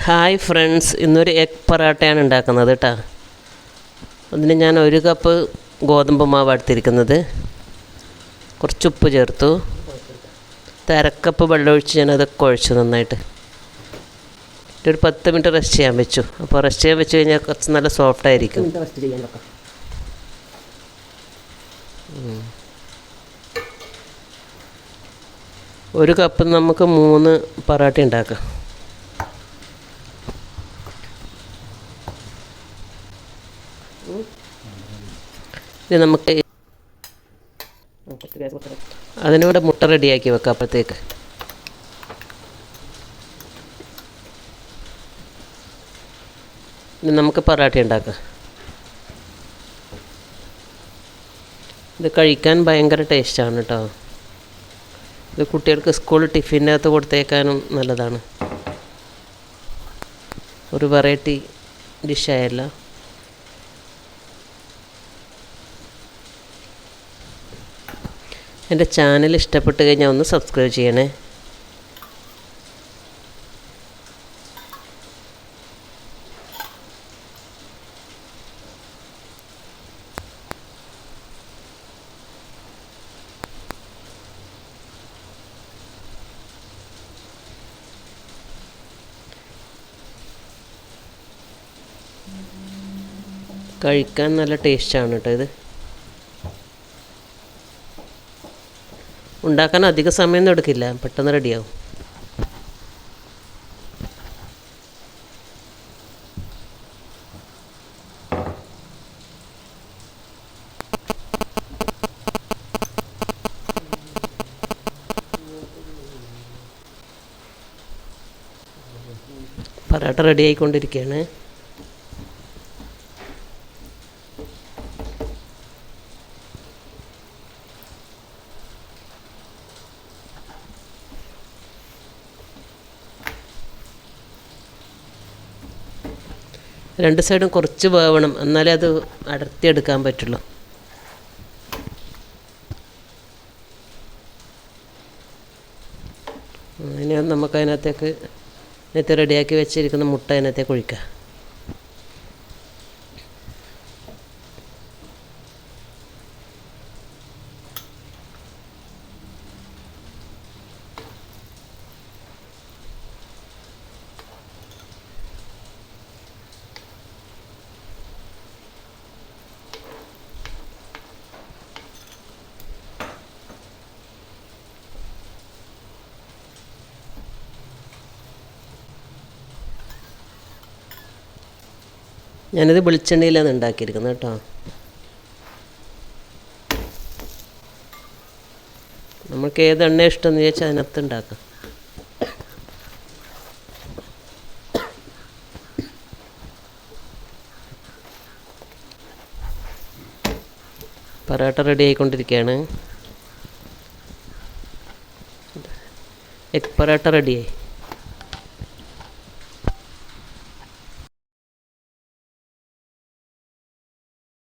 Hi friends, ഇന്നൊരു egg പൊറാട്ടയാണ് ഉണ്ടാക്കുന്നത് കേട്ടോ. അതിന് ഞാൻ 1 കപ്പ് ഗോതമ്പ് മാവ് എടുത്തിരിക്കുന്നത്. കുറച്ച് ഉപ്പ് ചേർത്തു. അരക്കപ്പ് വെള്ളമൊഴിച്ച് ഞാനത് കുഴച്ചു നന്നായിട്ട്. ഒരു 10 മിനിറ്റ് റെസ്റ്റ് ചെയ്യാൻ വെച്ചു. അപ്പോൾ റെസ്റ്റ് ചെയ്യാൻ വെച്ച് കഴിഞ്ഞാൽ കുറച്ച് നല്ല സോഫ്റ്റ് ആയിരിക്കും. 1 കപ്പ് നമുക്ക് 3 പൊറാട്ട ഉണ്ടാക്കാം. ഇത് നമുക്ക് അതിനൂടെ മുട്ട റെഡിയാക്കി വെക്കാം. അപ്പോഴത്തേക്ക് ഇനി നമുക്ക് പൊറാട്ട ഉണ്ടാക്കാം. ഇത് കഴിക്കാൻ ഭയങ്കര ടേസ്റ്റാണ് കേട്ടോ. ഇത് കുട്ടികൾക്ക് സ്കൂൾ ടിഫിനകത്ത് കൊടുത്തേക്കാനും നല്ലതാണ്. ഒരു വെറൈറ്റി ഡിഷായല്ല. എൻ്റെ ചാനൽ ഇഷ്ടപ്പെട്ട് കഴിഞ്ഞാൽ ഒന്ന് സബ്സ്ക്രൈബ് ചെയ്യണേ. കഴിക്കാൻ നല്ല ടേസ്റ്റാണ് കേട്ടോ. ഇത് ഉണ്ടാക്കാൻ അധിക സമയമൊന്നും എടുക്കില്ല, പെട്ടെന്ന് റെഡിയാവും. പൊറാട്ട റെഡി ആയിക്കൊണ്ടിരിക്കുകയാണ്. രണ്ട് സൈഡും കുറച്ച് വേവണം, എന്നാലേ അത് അടർത്തിയെടുക്കാൻ പറ്റുള്ളൂ. അതിന് നമുക്കതിനകത്തേക്ക് നേരത്തെ റെഡിയാക്കി വെച്ചിരിക്കുന്ന മുട്ട അതിനകത്തേക്ക് ഒഴിക്കാം. ഞാനിത് വെളിച്ചെണ്ണയിലാണ് ഉണ്ടാക്കിയിരിക്കുന്നത് കേട്ടോ. നമുക്ക് ഏത് എണ്ണ ഇഷ്ടമെന്ന് ചോദിച്ചാൽ അതിനകത്ത് ഉണ്ടാക്കാം. പൊറാട്ട റെഡി ആയിക്കൊണ്ടിരിക്കുകയാണ്. എഗ് പൊറാട്ട റെഡിയായി.